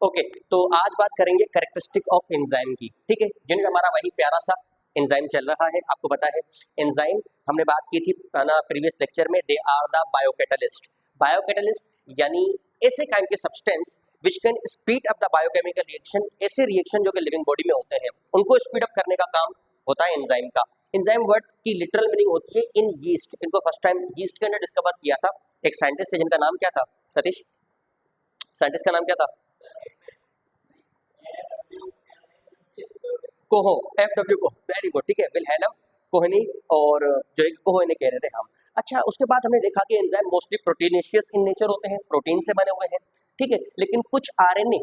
Okay तो आज बात करेंगे कैरेक्टरिस्टिक ऑफ एंजाइम की। ठीक है, यूनिट हमारा वही प्यारा सा एंजाइम चल रहा है। आपको पता है एंजाइम हमने बात की थी ना प्रीवियस लेक्चर में, they are the biocatalyst. Biocatalyst यानी ऐसे काइंड के substance which can speed up the biochemical reaction. ऐसे रिएक्शन जो कि लिविंग बॉडी में होते हैं उनको स्पीड अप करने का काम होता है एंजाइम का। एंजाइम वर्ड की लिटरल मीनिंग होती है इन यीस्ट। इनको फर्स्ट टाइम यीस्ट के अंदर डिस्कवर किया था एक साइंटिस्ट है जिनका नाम क्या था सतीश? साइंटिस्ट का नाम क्या था? कोहो, FW को, वेरी गुड। ठीक है, विल्हेल्म कोहनी और जो एक कोहो इन्हें कह रहे थे हम। अच्छा, उसके बाद हमने देखा कि enzyme mostly proteinaceous in nature होते हैं, प्रोटीन से बने हुए हैं। ठीक है, लेकिन कुछ आरएनए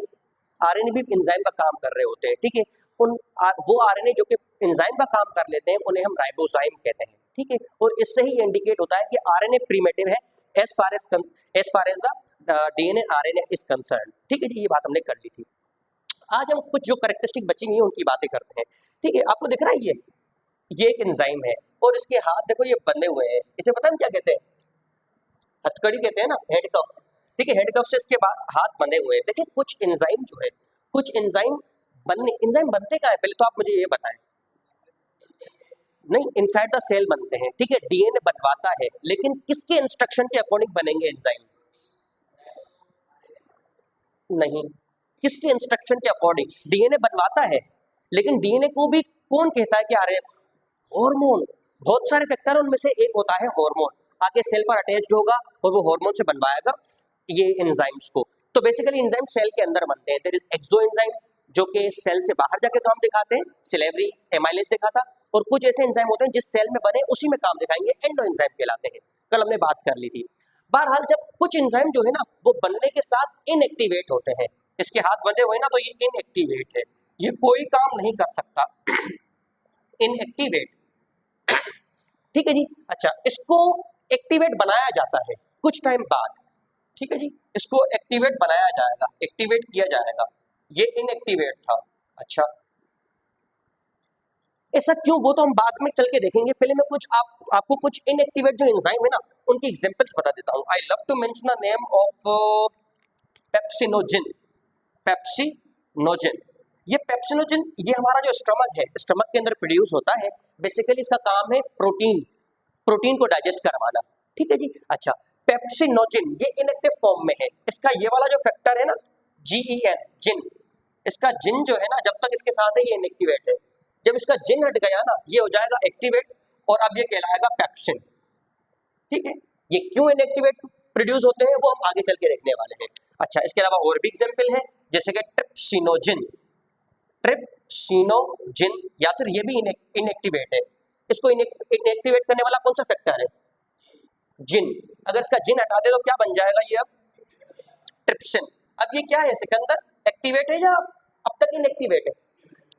भी एंजाइम का काम कर रहे होते हैं। ठीक है, वो आरएनए जो कि एंजाइम का काम कर लेते हैं उन्हें हम राइबोजाइम कहते हैं। ठीक है, और इससे ही इंडिकेट होता है कि आरएनए प्रीमेटिव है as far as the DNA RNA is concern. ठीक है जी, ये बात हमने कर ली थी। आज हम कुछ जो कैरेक्टरिस्टिक बचेंगी उनकी बातें करते हैं। ठीक है, आपको दिख रहा है ये एक एंजाइम है और इसके हाथ देखो ये बंधे हुए हैं। इसे पता है हम क्या कहते हैं? हथकड़ी कहते हैं ना, हेड कफ। ठीक है, हेड कफ से इसके हाथ बंधे हुए हैं। देखिए कुछ एंजाइम जो है, कुछ एंजाइम बनते कहाँ है पहले तो आप मुझे ये बताएं। नहीं, इनसाइड द सेल बनते हैं। ठीक है, डीएनए बनवाता है, लेकिन किसके इंस्ट्रक्शन के अकॉर्डिंग बनेंगे एंजाइम? नहीं, किसके इंस्ट्रक्शन के अकॉर्डिंग? डीएनए बनवाता है, लेकिन डीएनए को भी कौन कहता है कि अरे हार्मोन। बहुत सारे फैक्टर है, उनमें से एक होता है हार्मोन। आगे सेल पर अटैच्ड होगा और वो हार्मोन से बनवाएगा ये एंजाइम्स को। तो बेसिकली एंजाइम सेल के अंदर बनते हैं। देयर इज एक्सो एंजाइम जो कि सेल से बाहर जाके काम दिखाते हैं, सिलेवरी एमाइलेज दिखा था। और कुछ ऐसे एंजाइम होते हैं जिस सेल में बने उसी में काम दिखाएंगे, एंडो एंजाइम कहलाते हैं। कल हमने बात कर ली थी। बहरहाल जब कुछ एंजाइम जो है ना वो बनने के साथ इनएक्टिवेट होते हैं, इसके हाथ बंधे हुए ना तो ये इनएक्टिवेट है, ये कोई काम नहीं कर सकता। इनएक्टिवेट। ठीक है जी। अच्छा, इसको एक्टिवेट बनाया जाता है कुछ टाइम बाद। ठीक है जी, इसको एक्टिवेट बनाया जाएगा, एक्टिवेट किया जाएगा। ये इनएक्टिवेट था। अच्छा, ऐसा क्यों वो तो हम बाद में चल के देखेंगे। पहले मैं कुछ आपको कुछ इनएक्टिवेट जो एंजाइम है ना उनकी एग्जांपल्स बता देता हूँ। I love to mention the name of pepsinogen. Pepsinogen, ये पेप्सिनोजिन ये हमारा जो स्टमक है, स्टमक के अंदर प्रोड्यूस होता है। बेसिकली इसका काम है प्रोटीन को डाइजेस्ट करवाना। ठीक है जी। अच्छा, पेप्सिनोजिन ये इनएक्टिव फॉर्म में है। इसका ये वाला जो फैक्टर है ना GEN, जिन, इसका जिन जो है ना जब तक इसके साथ है ये इनएक्टिवेट है। जब इसका जिन हट गया ना ये हो जाएगा एक्टिवेट और अब ये कहलाएगा पेप्सिन। ठीक है, ये क्यों इनएक्टिवेट प्रोड्यूस होते हैं वो हम आगे चल के देखने वाले हैं। अच्छा, इसके अलावा और भी एग्जांपल है जैसे कि ट्रिप्सिनोजिन या फिर ये भी इनएक्टिवेट है। इसको इनएक्टिवेट करने वाला कौन सा फैक्टर है? जिन। अगर इसका जिन हटा दे तो क्या बन जाएगा ये? अब ट्रिप्सिन। अब ये क्या है सिकंदर, एक्टिवेट है या अब तक इनएक्टिवेट है?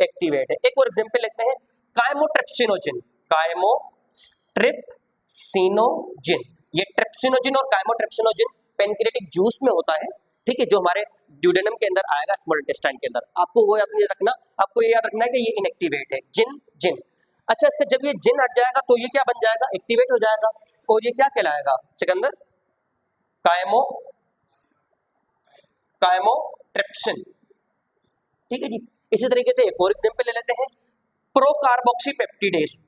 एक्टिवेट है। एक और एग्जांपल लेते हैं, काइमोट्रिप्सिनोजिन। काइमोट्रिप्सिनोजिन, ये ट्रिप्सिनोजिन और काइमोट्रिप्सिनोजिन पेनक्रियाटिक जूस में होता है। ठीक है, जो हमारे ड्यूडेनम के अंदर आएगा, स्मॉल इंटेस्टाइन के अंदर। आपको वो याद नहीं रखना, आपको ये याद रखना है कि ये इनएक्टिवेट है, जिन। अच्छा, इसका जब ये जिन हट जाएगा तो ये क्या बन जाएगा? एक्टिवेट हो जाएगा और ये क्या कहलाएगा सिकंदर? काइमोट्रिप्सिन। ठीक है जी। इसी तरीके से एक और एग्जांपल ले लेते हैं, प्रोकार्बोक्सीपेप्टिडेस।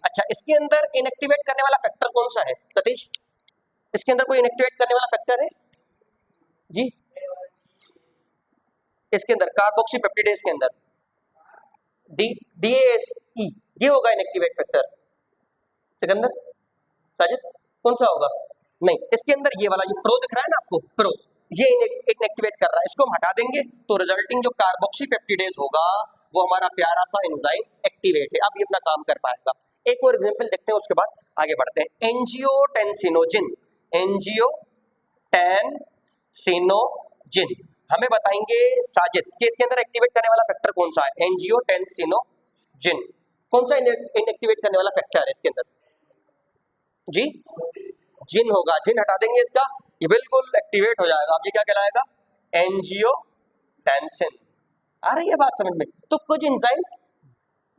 अच्छा, इसके अंदर इनएक्टिवेट करने वाला फैक्टर कौन सा है सतीश? इसके अंदर कोई इनएक्टिवेट करने वाला फैक्टर है जी? इसके अंदर कार्बोक्सीपेप्टिडेस के अंदर DASE, ये होगा इनएक्टिवेट फैक्टर। सिकंदर, साजिद, कौन सा होगा? नहीं, इसके अंदर ये वाला, ये प्रो दिख रहा है ना आपको, प्रो, ये इनएक्टिवेट कर रहा है। इसको हम हटा देंगे तो रिजल्टिंग जो कार्बोक्सीपेप्टिडेज होगा वो हमारा प्यारा सा एंजाइम एक्टिवेट है, अब ये अपना काम कर पाएगा। एक और एग्जांपल देखते हैं, उसके बाद आगे बढ़ते हैं। एंजियोटेंसिनोजिन, हमें बताएंगे साजिद कि इसके अंदर एक्टिवेट करने वाला फैक्टर कौन सा है? एंजियोटेंसिनोजिन, कौन सा इनएक्टिवेट करने वाला फैक्टर है इसके अंदर जी? जिन होगा, जिन हटा देंगे इसका, ये बिल्कुल एक्टिवेट हो जाएगा। अब ये क्या कहलाएगा? एंजियोटेंसिन। आ रही है बात समझ में? तो कुछ एंजाइम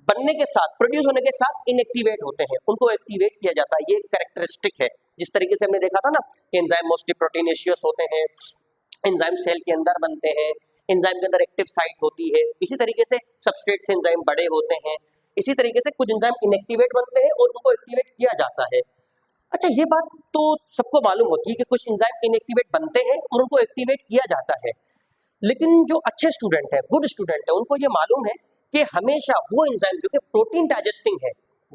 बनने के साथ, प्रोड्यूस होने के साथ इनएक्टिवेट होते हैं, उनको एक्टिवेट किया जाता है। ये कैरेक्टरिस्टिक है। जिस तरीके से हमने देखा था ना कि एंजाइम मोस्टली प्रोटीनेशियस होते हैं, एंजाइम सेल के अंदर बनते हैं, एंजाइम के अंदर एक्टिव साइट होती है, इसी तरीके से सबस्ट्रेट से एंजाइम बड़े होते हैं, इसी तरीके से कुछ एंजाइम इनएक्टिवेट बनते हैं और उनको एक्टिवेट किया जाता है। अच्छा, ये बात तो सबको मालूम होती है कि कुछ एंजाइम इनएक्टिवेट बनते हैं और उनको एक्टिवेट किया जाता है, लेकिन जो अच्छे स्टूडेंट है, गुड स्टूडेंट है, उनको ये मालूम है कि हमेशा वो एंजाइम जो कि प्रोटीन डाइजेस्टिंग है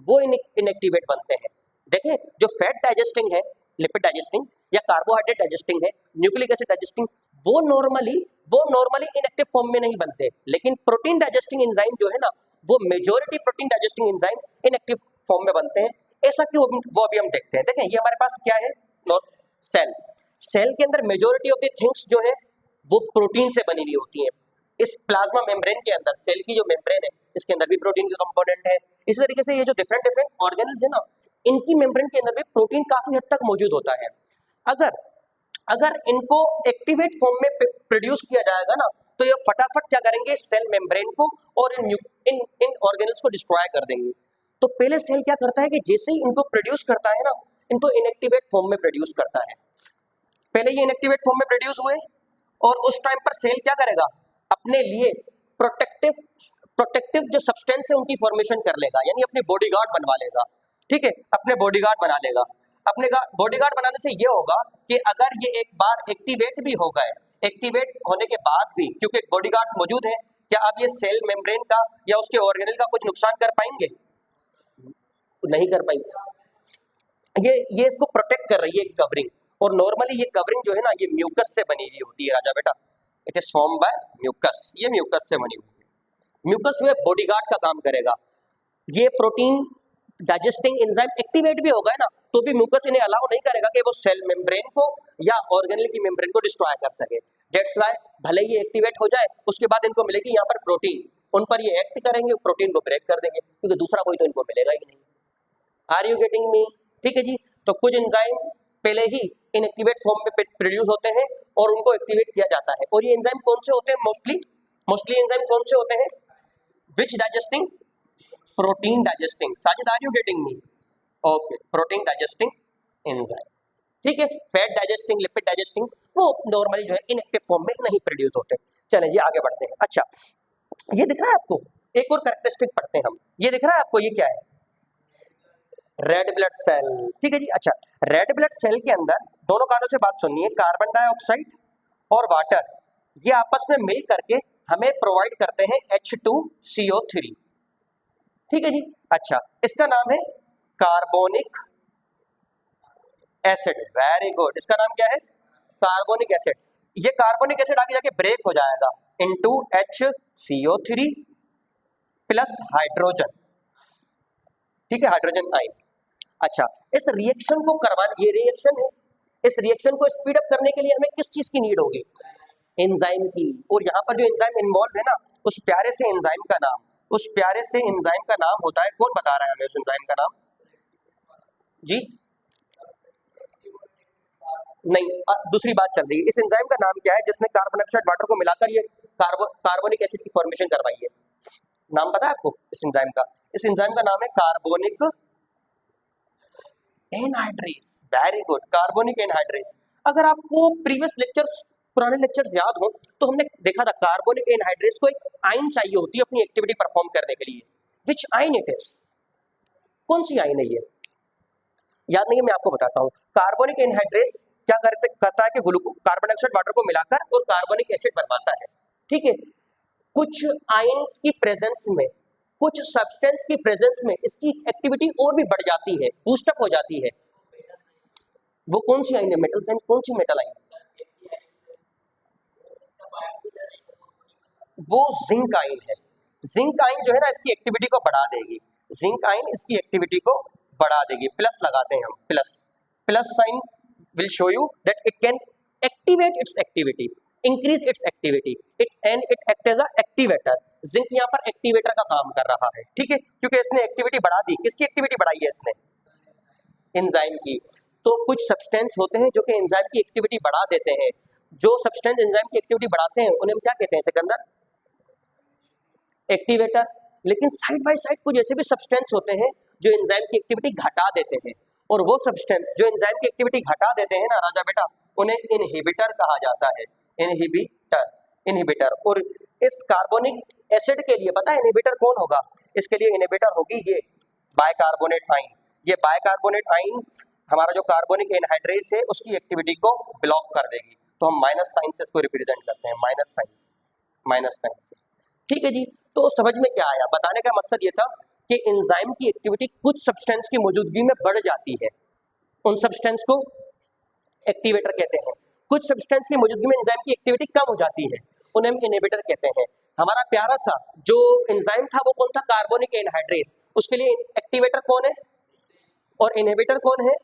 वो इनएक्टिवेट बनते हैं। देखें, जो फैट डाइजेस्टिंग है, लिपिड डाइजेस्टिंग या कार्बोहाइड्रेट डाइजेस्टिंग है, न्यूक्लिक एसिड डाइजेस्टिंग, वो नॉर्मली इनएक्टिव फॉर्म में नहीं बनते, लेकिन प्रोटीन डाइजेस्टिंग एंजाइम जो है ना, वो majority protein digesting enzyme inactive form में बनते हैं। ऐसा क्यों, वो अभी हम देखते हैं। देखें, ये हमारे पास क्या है, सेल। सेल के अंदर मेजॉरिटी ऑफ द थिंग्स जो है वो प्रोटीन से बनी हुई होती हैं। इस प्लाज्मा मेम्ब्रेन के अंदर, सेल की जो मेम्ब्रेन है, इसके अंदर भी प्रोटीन के कंपोनेंट है। इसी तरीके से ये जो डिफरेंट डिफरेंट ऑर्गेनल्स है ना, इनकी मेम्ब्रेन के अंदर भी प्रोटीन काफी हद तक मौजूद होता है। अगर अगर इनको एक्टिवेट फॉर्म में प्रोड्यूस किया जाएगा ना, तो ये फटाफट क्या करेंगे, सेल मेम्ब्रेन को और इन ऑर्गेनल्स को डिस्ट्रॉय कर देंगे। तो पहले सेल क्या करता है कि जैसे ही इनको प्रोड्यूस करता है ना, इनको इनएक्टिवेट फॉर्म में प्रोड्यूस करता है। पहले ये इनएक्टिवेट फॉर्म में प्रोड्यूस हुए और उस टाइम पर सेल क्या करेगा, अपने लिए प्रोटेक्टिव जो सब्सटेंस है उनकी फॉर्मेशन कर लेगा, यानी अपने बॉडीगार्ड बनवा लेगा। ठीक है, अपने बॉडीगार्ड बना लेगा। अपने बॉडीगार्ड बनाने से ये होगा कि अगर ये एक बार एक्टिवेट भी हो गए, एक्टिवेट होने के बाद भी क्योंकि बॉडीगार्ड्स मौजूद है, क्या अब ये सेल मेम्ब्रेन का या उसके ऑर्गेनल का कुछ नुकसान कर पाएंगे? तो नहीं कर पाएंगे। ये इसको प्रोटेक्ट कर रही है कवरिंग, और नॉर्मली ये कवरिंग जो है ना, ये म्यूकस से बनी हुई होती है राजा बेटा। It is form by mucus, ये म्यूकस से बनी हुई है। म्यूकस जो है बॉडीगार्ड का काम करेगा। ये प्रोटीन डाइजेस्टिंग एंजाइम एक्टिवेट भी होगा ना, तो भी म्यूकस इन्हें अलाउ नहीं करेगा कि वो सेल मेम्ब्रेन को या ऑर्गेनल की मेम्ब्रेन को डिस्ट्रॉय कर सके। दैट्स व्हाई भले ही एक्टिवेट हो जाए, उसके बाद इनको मिलेगी यहाँ पर प्रोटीन, उन पर ये एक्ट करेंगे, प्रोटीन को ब्रेक कर देंगे, क्योंकि दूसरा कोई तो इनको मिलेगा ही नहीं। Are you getting me? ठीक है जी। तो कुछ एंजाइम पहले ही इनएक्टिवेट फॉर्म में प्रोड्यूस होते हैं और उनको एक्टिवेट किया जाता है। और ये एंजाइम कौन से होते हैं? मोस्टली एंजाइम कौन से होते हैं? Which digesting? Protein digesting. Sajid, are you getting me? Okay, protein digesting enzyme. ठीक है, फैट डाइजेस्टिंग, लिपिड डाइजेस्टिंग, वो नॉर्मली जो है इनएक्टिव फॉर्म में नहीं प्रोड्यूस होते। चलें जी, आगे बढ़ते हैं। अच्छा, ये दिख रहा है आपको? एक और कैरेक्टरिस्टिक पढ़ते हैं हम। ये दिख रहा है आपको? ये क्या है? Red blood cell. ठीक है जी। अच्छा, रेड ब्लड सेल के अंदर दोनों कानों से बात सुनिए, कार्बन डाइऑक्साइड और वाटर ये आपस में मिल करके हमें प्रोवाइड करते हैं H2CO3। ठीक है जी। अच्छा, इसका नाम है कार्बोनिक एसिड। वेरी गुड, इसका नाम क्या है? Carbonic acid. ये कार्बोनिक एसिड आगे जाके ब्रेक हो जाएगा इनटू HCO3 प्लस हाइड्रोजन। ठीक है, हाइड्रोजन आयन। अच्छा, इस रिएक्शन को करवाने, ये रिएक्शन है, इस रिएक्शन को स्पीड अप करने के लिए हमें किस चीज की नीड होगी? एंजाइम की। और यहाँ पर जो एंजाइम इन्वॉल्व है ना, उस प्यारे से एंजाइम का नाम, उस प्यारे से एंजाइम का नाम होता है, कौन बता रहा है हमें उस एंजाइम का नाम? जी नहीं, दूसरी बात चल रही है। इस एंजाइम का नाम क्या है जिसने कार्बन डाइऑक्साइड वाटर को मिलाकर ये कार्बोनिक एसिड की फॉर्मेशन करवाई है? नाम पता है आपको इस एंजाइम का? इस एंजाइम का नाम है carbonic anhydrase. Very good, carbonic anhydrase. अगर आपको प्रीवियस लेक्चर्स, पुराने लेक्चर्स याद हो तो हमने देखा था कार्बोनिक एनहाइड्रेस को एक आयन चाहिए होती है अपनी एक्टिविटी परफॉर्म करने के लिए। विच आयन इट इज? कौन सी आयन है ये? याद नहीं है, मैं आपको बताता हूँ। कार्बोनिक एनहाइड्रेस क्या करता है कि कार्बन डाइऑक्साइड वाटर को मिलाकर और कार्बोनिक एसिड बनवाता है। ठीक है, कुछ आयंस की प्रेजेंस में, कुछ सब्सटेंस की प्रेजेंस में इसकी एक्टिविटी और भी बढ़ जाती है, बूस्टअप हो जाती है। वो कौन सी आयन है? Metal ion. कौन सी मेटल आयन? वो जिंक आयन है। जिंक आयन जो है ना, इसकी एक्टिविटी को बढ़ा देगी। जिंक आयन इसकी एक्टिविटी को बढ़ा देगी। प्लस लगाते हैं हम, plus sign will show you that it can activate its activity, increase its activity, it act as a activator. Zinc यहाँ पर एक्टिवेटर का काम कर रहा है। ठीक है, क्योंकि इसने एक्टिविटी बढ़ा दी। किसकी एक्टिविटी बढ़ाई है इसने? एंजाइम की। तो कुछ सब्सटेंस होते हैं जो कि एंजाइम की एक्टिविटी बढ़ा देते हैं। जो सब्सटेंस एंजाइम की एक्टिविटी बढ़ाते हैं उन्हें हम क्या कहते हैं सिकंदर? एक्टिवेटर। लेकिन साइड बाय साइड कुछ ऐसे भी सब्सटेंस होते हैं जो एंजाइम की एक्टिविटी घटा देते हैं, और वो सब्सटेंस जो एंजाइम की एक्टिविटी घटा देते हैं ना राजा बेटा, उन्हें इनहिबिटर कहा जाता है। Inhibitor, inhibitor. और इस कार्बोनिक एसिड के लिए पता है इनहिबिटर कौन होगा? इसके लिए इनहिबिटर होगी ये बाइकार्बोनेट आयन। ये बाइकार्बोनेट आयन हमारा जो कार्बोनिक एनहाइड्रेस है उसकी एक्टिविटी को ब्लॉक कर देगी, तो हम माइनस साइन से इसको रिप्रेजेंट करते हैं, माइनस साइन से, माइनस साइन से। ठीक है जी, तो समझ में क्या आया? बताने का मकसद ये था कि एंजाइम की एक्टिविटी कुछ सब्सटेंस की मौजूदगी में बढ़ जाती है, उन सब्सटेंस को एक्टिवेटर कहते हैं। कुछ सब्सटेंस की मौजूदगी में एंजाइम की एक्टिविटी कम हो जाती है, उन्हें हम इनहिबिटर कहते हैं। हमारा प्यारा सा जो एंजाइम था वो कौन था? Carbonic anhydrase. उसके लिए एक्टिवेटर कौन है और इनहिबिटर कौन है?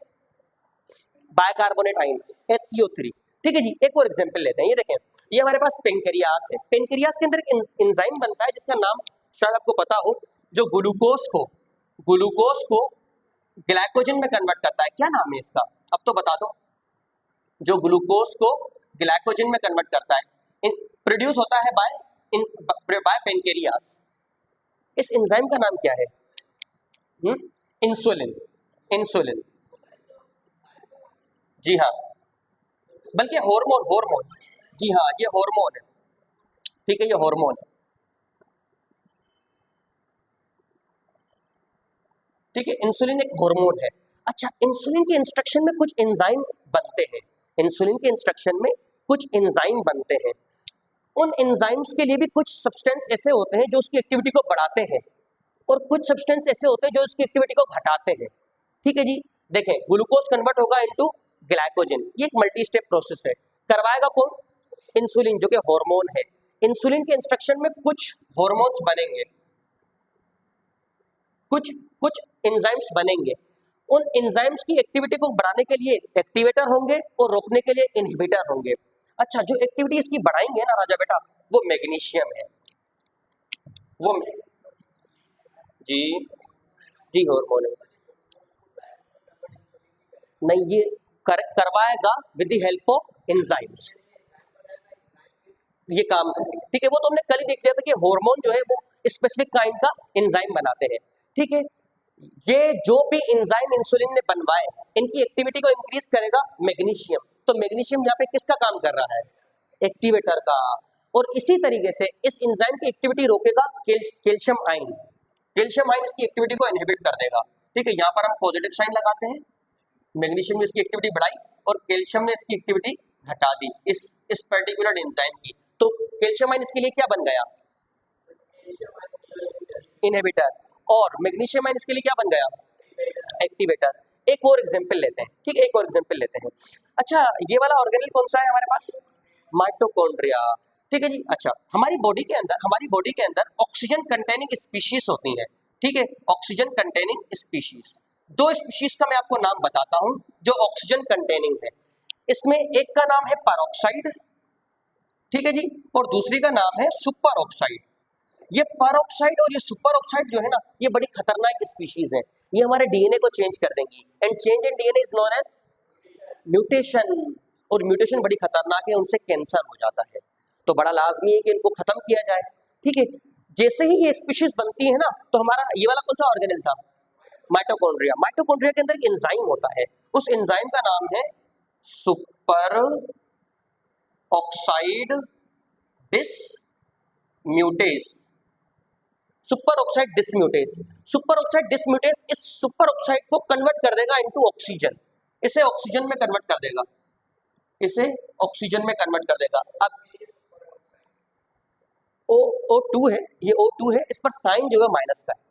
Bicarbonate ion HCO3। ठीक है जी, एक और एग्जांपल लेते हैं। ये देखें, ये हमारे पास पेनक्रियास है। पेनक्रियास के अंदर एक एंजाइम बनता है जिसका नाम शायद आपको पता हो, जो ग्लूकोज को ग्लाइकोजन में कन्वर्ट करता है। क्या नाम है इसका? अब तो बता दो। जो ग्लूकोज को ग्लाइकोजन में कन्वर्ट करता है, प्रोड्यूस होता है बाय पेनक्रियास। इस एंजाइम का नाम क्या है? इंसुलिन। इंसुलिन, जी हाँ, बल्कि हार्मोन, हार्मोन, जी हाँ, ये हार्मोन है। ठीक है, ये हार्मोन है। ठीक है, इंसुलिन एक हार्मोन है। अच्छा, इंसुलिन के इंस्ट्रक्शन में कुछ एंजाइम बनते हैं। इंसुलिन के इंस्ट्रक्शन में कुछ एंजाइम बनते हैं। उन एंजाइम्स के लिए भी कुछ सब्सटेंस ऐसे होते हैं जो उसकी एक्टिविटी को बढ़ाते हैं, और कुछ सब्सटेंस ऐसे होते हैं जो उसकी एक्टिविटी को घटाते हैं। ठीक है जी, देखें, ग्लूकोज कन्वर्ट होगा इनटू ग्लाइकोजन, ये एक मल्टी स्टेप प्रोसेस है। करवाएगा कौन? इंसुलिन, जो कि हार्मोन है। इंसुलिन के इंस्ट्रक्शन में कुछ हार्मोन्स बनेंगे, कुछ कुछ एंजाइम्स बनेंगे। उन एंजाइम्स की एक्टिविटी को बढ़ाने के लिए एक्टिवेटर होंगे और रोकने के लिए इनहिबिटर होंगे। अच्छा, जो एक्टिविटी इसकी बढ़ाएंगे ना राजा बेटा, वो मैग्नीशियम है। वो जी जी हार्मोन है। नहीं, ये करवाएगा with the help of enzymes, ये काम करेंगे। ठीक है, वो तो हमने कल ही देख लिया था कि हार्मोन जो है वो स्पेसिफिक काइंड का एंजाइम बनाते हैं। ठीक है, ये जो भी एंजाइम इंसुलिन ने बनवाए, इनकी एक्टिविटी को इंक्रीज करेगा मैग्नीशियम। तो मैग्नीशियम यहाँ पे किसका काम कर रहा है? एक्टिवेटर का। और इसी तरीके से इस एंजाइम की एक्टिविटी रोकेगा कैल्शियम आयन। कैल्शियम आयन इसकी एक्टिविटी को इनहिबिट कर देगा। ठीक है, यहाँ पर हम पॉजिटिव साइन लगाते हैं, मैग्नीशियम ने इसकी एक्टिविटी बढ़ाई और कैल्शियम ने इसकी एक्टिविटी घटा दी इस पर्टिकुलर एंजाइम की। तो कैल्शियम आयन इसके लिए क्या बन गया? इनहिबिटर। और मैग्नीशियम आयन इसके लिए क्या बन गया? एक्टिवेटर। एक और एग्जांपल लेते हैं। ठीक है, एक और एग्जांपल लेते हैं। अच्छा, ये वाला ऑर्गेनेल कौन सा है हमारे पास? माइटोकॉन्ड्रिया। ठीक है जी। अच्छा, हमारी बॉडी के अंदर ऑक्सीजन कंटेनिंग स्पीशीज होती हैं। ठीक है, ऑक्सीजन कंटेनिंग स्पीशीज, दो स्पीशीज का मैं आपको नाम बताता हूं जो ऑक्सीजन कंटेनिंग है। इसमें एक का नाम है पेरोक्साइड, ठीक है जी, और दूसरी का नाम है सुपर ऑक्साइड। ये पेरोक्साइड और ये सुपर ऑक्साइड जो है ना, ये बड़ी खतरनाक स्पीशीज है। ये हमारे डीएनए को चेंज कर देंगी, and change in DNA is known as mutation. और म्यूटेशन बड़ी खतरनाक है, उनसे कैंसर हो जाता है। तो बड़ा लाजमी है कि इनको खत्म किया जाए। ठीक है, जैसे ही ये स्पीशीज बनती है ना, तो हमारा ये वाला कौन सा ऑर्गेनल था? माइटोकॉन्ड्रिया। माइटोकॉन्ड्रिया के अंदर एक एंजाइम होता है, उस एंजाइम का नाम है super oxide dismutase. Super oxide dismutase. Super oxide dismutase इस सुपर ऑक्साइड को कन्वर्ट कर देगा इनटू ऑक्सीजन। इसे ऑक्सीजन में कन्वर्ट कर देगा, इसे ऑक्सीजन में कन्वर्ट कर देगा। अब O2 है, ये O2 है, इस पर साइन जो है माइनस का है,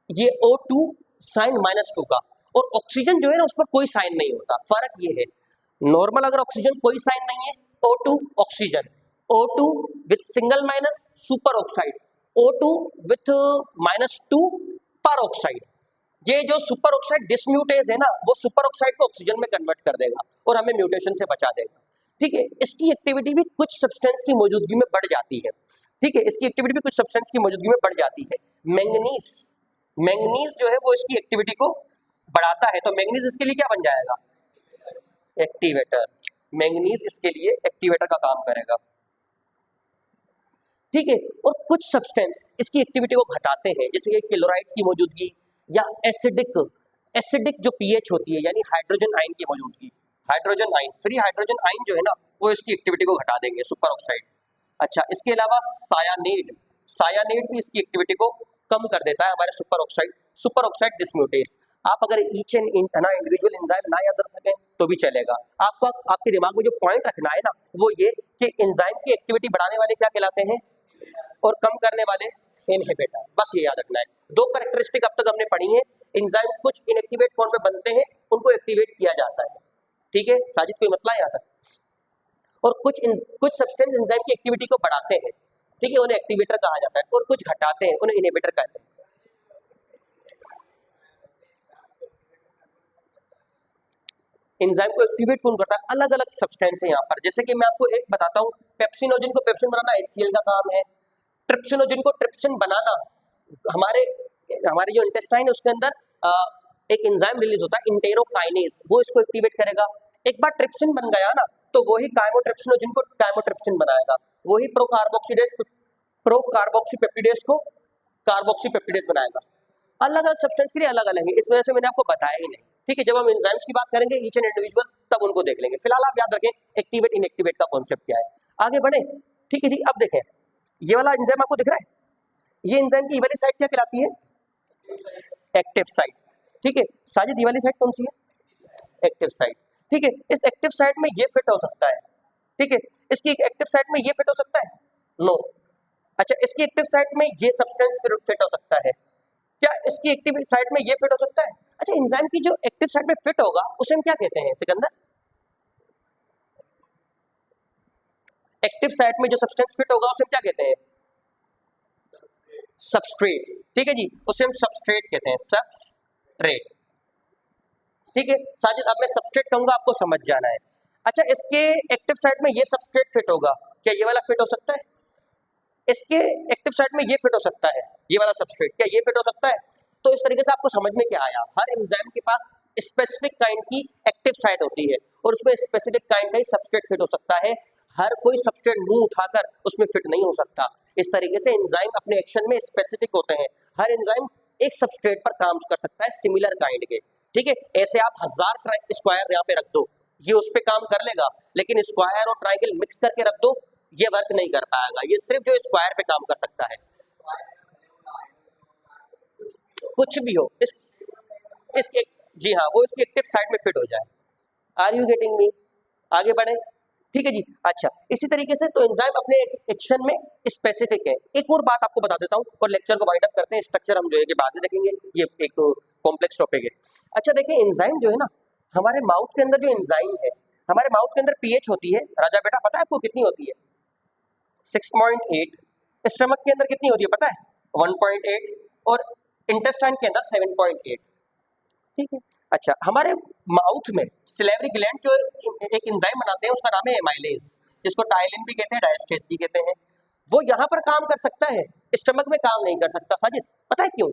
ये O2 साइन -2 का। और ऑक्सीजन जो है ना, उस पर कोई साइन नहीं होता। फर्क ये है, नॉर्मल अगर ऑक्सीजन कोई साइन नहीं है, O2 oxygen, O2 with single minus super oxide, O2 with -2 पर ऑक्साइड। ये जो सुपर ऑक्साइड डिसम्यूटेज है ना, वो सुपर ऑक्साइड को ऑक्सीजन में कन्वर्ट कर देगा और हमें म्यूटेशन से बचा देगा। ठीक है, इसकी एक्टिविटी भी कुछ सब्सटेंस की मौजूदगी में बढ़ जाती है। ठीक है, इसकी एक्टिविटी भी कुछ सब्सटेंस की मौजूदगी में बढ़ जाती है। मैंगनीज, मैंगनीज जो है वो इसकी एक्टिविटी को बढ़ाता है। तो मैंगनीज इसके लिए क्या बन जाएगा? एक्टिवेटर। मैंगनीज इसके लिए एक्टिवेटर का काम करेगा। ठीक है। और कुछ सब्सटेंस इसकी एक्टिविटी को घटाते हैं, जैसे कि क्लोराइड की मौजूदगी या एसिडिक एसिडिक जो पीएच होती है यानी हाइड्रोजन आयन की मौजूदगी, hydrogen ion free hydrogen ion जो है ना वो इसकी एक्टिविटी को घटा देंगे, सुपर ऑक्साइड। अच्छा, इसके अलावा सायानेड, सायानेड भी इसकी एक्टिविटी को कम कर देता है हमारे सुपर ऑक्साइड डिस्म्यूटेस। आप अगर ईच एंड इंडिविजुअल एंजाइम ना याद रख सकें तो भी चलेगा, आपको आपके दिमाग में जो पॉइंट रखना है ना वो ये कि एंजाइम की एक्टिविटी बढ़ाने वाले क्या कहलाते हैं और कम करने वाले इनहिबिटर, बस ये याद रखना है। दो कैरेक्टरिस्टिक अब तक हमने पढ़ी है, एंजाइम कुछ इनएक्टिवेट फॉर्म में बनते हैं, उनको एक्टिवेट किया जाता है, ठीक है साजिद, कोई मसला है यहाँ तक? और कुछ सब्सटेंस एंजाइम की एक्टिविटी को बढ़ाते हैं, ठीक है, उन्हें एक्टिवेटर कहा जाता है, और कुछ घटाते हैं, उन्हें इनहिबिटर कहते हैं। एंजाइम को एक्टिवेट कौन करता है? अलग अलग सब्सटेंस है यहाँ पर, जैसे कि मैं आपको एक बताता हूँ, पेप्सिनोजन को पेप्सिन बनाना HCl का काम है, ट्रिप्सिनोजन को ट्रिप्सिन बनाना हमारे हमारे जो इंटेस्टाइन है उसके अंदर एक एंजाइम रिलीज होता है इंटेरोकाइनेज, वो इसको एक्टिवेट करेगा। एक बार ट्रिप्सिन बन गया ना तो वही काइमोट्रिप्सिनोजन को काइमोट्रिप्सिन बनाएगा, वही प्रोकार्बोक्सीपेप्टिडेज को कार्बोक्सीपेप्टिडेज बनाएगा। अलग अलग सब्सटेंस के लिए अलग अलग है, इस वजह से मैंने आपको बताया ही नहीं, ठीक है। जब हम एंजाइम्स की बात करेंगे ईच एंड इंडिविजुअल तब उनको देख लेंगे, फिलहाल आप याद रखें एक्टिवेट इनएक्टिवेट का कॉन्सेप्ट क्या है। आगे बढ़े, ठीक है जी। अब देखें ये वाला एंजाइम आपको दिख रहा है, ये एंजाइम की ये वाली साइड क्या कहलाती है? एक्टिव साइट, ठीक है। साजिद ये वाली साइड कौन सी है? एक्टिव साइट, ठीक है। इस एक्टिव साइट में ये फिट हो सकता है, ठीक है। इसकी एक्टिव साइट में ये फिट हो सकता है? नो। अच्छा, इसकी एक्टिव साइट में ये सब्सटेंस फिट हो सकता है क्या? इसकी एक्टिव साइट में ये फिट हो सकता है? अच्छा, एंजाइम की जो एक्टिव साइट में फिट होगा उसे हम क्या कहते हैं सिकंदर? एक्टिव साइट में जो सब्सटेंस फिट होगा उसे हम क्या कहते हैं? सबस्ट्रेट, ठीक है जी, उसे हम सबस्ट्रेट कहते हैं, सबस्ट्रेट, ठीक है। साजिद अब मैं सबस्ट्रेट कहूंगा आपको समझ जाना है। अच्छा, इसके एक्टिव साइट में ये सबस्ट्रेट फिट होगा, क्या ये वाला फिट हो सकता है? इसके एक्टिव साइट में ये फिट हो सकता है, ये वाला सबस्ट्रेट, क्या ये फिट हो सकता है? तो इस तरीके से आपको समझ में क्या आया, हर एंजाइम के पास स्पेसिफिक काइंड की एक्टिव साइट होती है और उसमें स्पेसिफिक काइंड का ही सबस्ट्रेट फिट हो सकता है, हर कोई सबस्ट्रेट मुंह उठाकर उसमें फिट नहीं हो सकता। इस तरीके से एंजाइम अपने एक्शन में स्पेसिफिक होते हैं, हर एंजाइम एक सबस्ट्रेट पर काम कर सकता है सिमिलर काइंड के, ठीक है। ऐसे आप 1000 स्क्वायर यहाँ पे रख दो, ये उस पर काम कर लेगा, लेकिन स्क्वायर और ट्राइंगल मिक्स करके रख दो, ये वर्क नहीं कर पाएगा, ये सिर्फ जो स्क्वायर पे काम कर सकता है। कुछ भी हो इसके, जी हाँ, वो इसकी एक्टिव साइड में फिट हो जाए। Are you getting me? आगे बढ़े, ठीक है जी। अच्छा, इसी तरीके से तो एंजाइम अपने एक्शन में स्पेसिफिक है। एक और बात आपको बता देता हूँ और लेक्चर को वाइंड अप करते हैं, स्ट्रक्चर हम जो है कि बाद में देखेंगे, ये एक कॉम्प्लेक्स टॉपिक है। अच्छा देखिए, एंजाइम जो है ना, हमारे माउथ के अंदर जो एंजाइम है, हमारे माउथ के अंदर पीएच होती है, राजा बेटा पता है आपको कितनी होती है? 6.8। स्टमक के अंदर कितनी होती है पता है? 1.8, और इंटेस्टाइन के अंदर 7.8, ठीक है। अच्छा, हमारे माउथ में सिलेवरी ग्लैंड जो एक एंजाइम बनाते हैं उसका नाम है एमाइलेज, जिसको टाइलिन भी कहते हैं, डायस्टेज भी कहते हैं। वो यहाँ पर काम कर सकता है, स्टमक में काम नहीं कर सकता। साजिद पता है क्यों?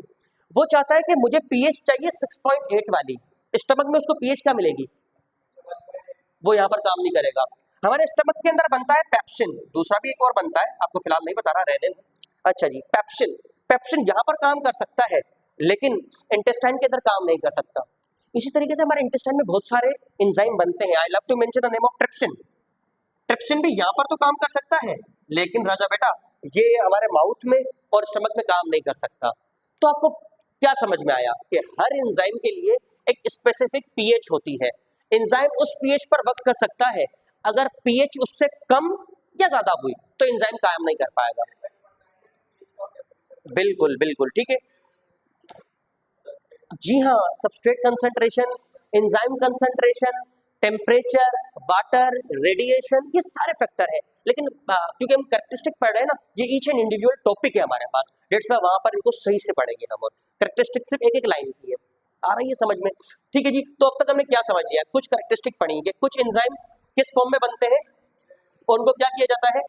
वो चाहता है कि मुझे पीएच चाहिए 6.8 वाली, स्टमक में उसको पीएच क्या मिलेगी? वो यहाँ पर काम नहीं करेगा। हमारे स्टमक के अंदर बनता है पेप्सिन, दूसरा भी एक और बनता है, आपको फिलहाल नहीं बता रहा, रहने दें। अच्छा जी, पेप्सिन, पेप्सिन यहाँ पर काम कर सकता है लेकिन इंटेस्टाइन के अंदर काम नहीं कर सकता। इसी तरीके से हमारे इंटेस्टाइन में बहुत सारे एंजाइम बनते हैं। I love to mention the name of trypsin. Trypsin भी यहाँ पर तो काम कर सकता है, लेकिन राजा बेटा ये हमारे माउथ में और स्टमक में काम नहीं कर सकता। तो आपको क्या समझ में आया कि हर एंजाइम के लिए एक स्पेसिफिक पीएच होती है, एंजाइम उस पीएच पर वर्क कर सकता है, अगर पीएच उससे कम या ज्यादा हुई तो एंजाइम काम नहीं कर पाएगा। बिल्कुल बिल्कुल, ठीक है जी हाँ। Substrate concentration, enzyme concentration, temperature, water, radiation, ये सारे फैक्टर है, लेकिन क्योंकि हम कैरेक्टरिस्टिक पढ़ रहे हैं ना, ये ईच एंड इंडिविजुअल टॉपिक है हमारे पास, डेट्स वाई वहां पर इनको सही से पढ़ेंगे हम, और कैरेक्टरिस्टिक सिर्फ एक एक लाइन की है। आ रही है समझ में? ठीक है जी। तो अब तक हमने क्या समझ लिया? कुछ कैरेक्टरिस्टिक पढ़ी है, कुछ एंजाइम किस फॉर्म में बनते हैं और उनको क्या किया जाता है?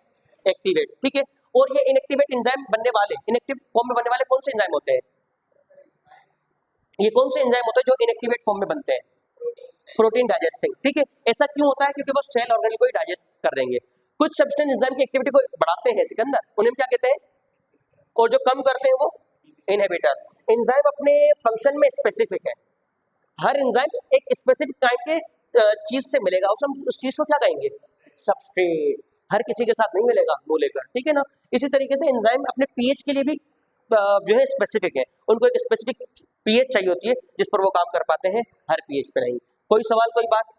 एक्टिवेट, ठीक है। और ये इनएक्टिवेट एंजाइम बनने वाले, इनएक्टिव फॉर्म में बनने वाले कौन से एंजाइम होते हैं? ये कौन से एंजाइम होते हैं जो इनएक्टिवेट फॉर्म में बनते हैं? प्रोटीन डाइजेस्टिंग, ठीक है। ऐसा क्यों होता है? क्योंकि वो सेल ऑर्गेनल को ही डाइजेस्ट कर देंगे। कुछ सब्सटेंस एंजाइम की एक्टिविटी को बढ़ाते हैं सिकंदर, उन्हें क्या कहते हैं, और जो कम करते हैं वो इनहिबिटर। एंजाइम अपने फंक्शन में स्पेसिफिक है, हर एंजाइम एक स्पेसिफिक काइंड के चीज से मिलेगा, उस चीज को क्या कहेंगे, सबस्ट्रेट। हर किसी के साथ नहीं मिलेगा वो लेकर, ठीक है ना। इसी तरीके से एंजाइम अपने पीएच के लिए भी जो है स्पेसिफिक है, उनको एक स्पेसिफिक पीएच चाहिए होती है जिस पर वो काम कर पाते हैं, हर पीएच पे नहीं। कोई सवाल, कोई बात?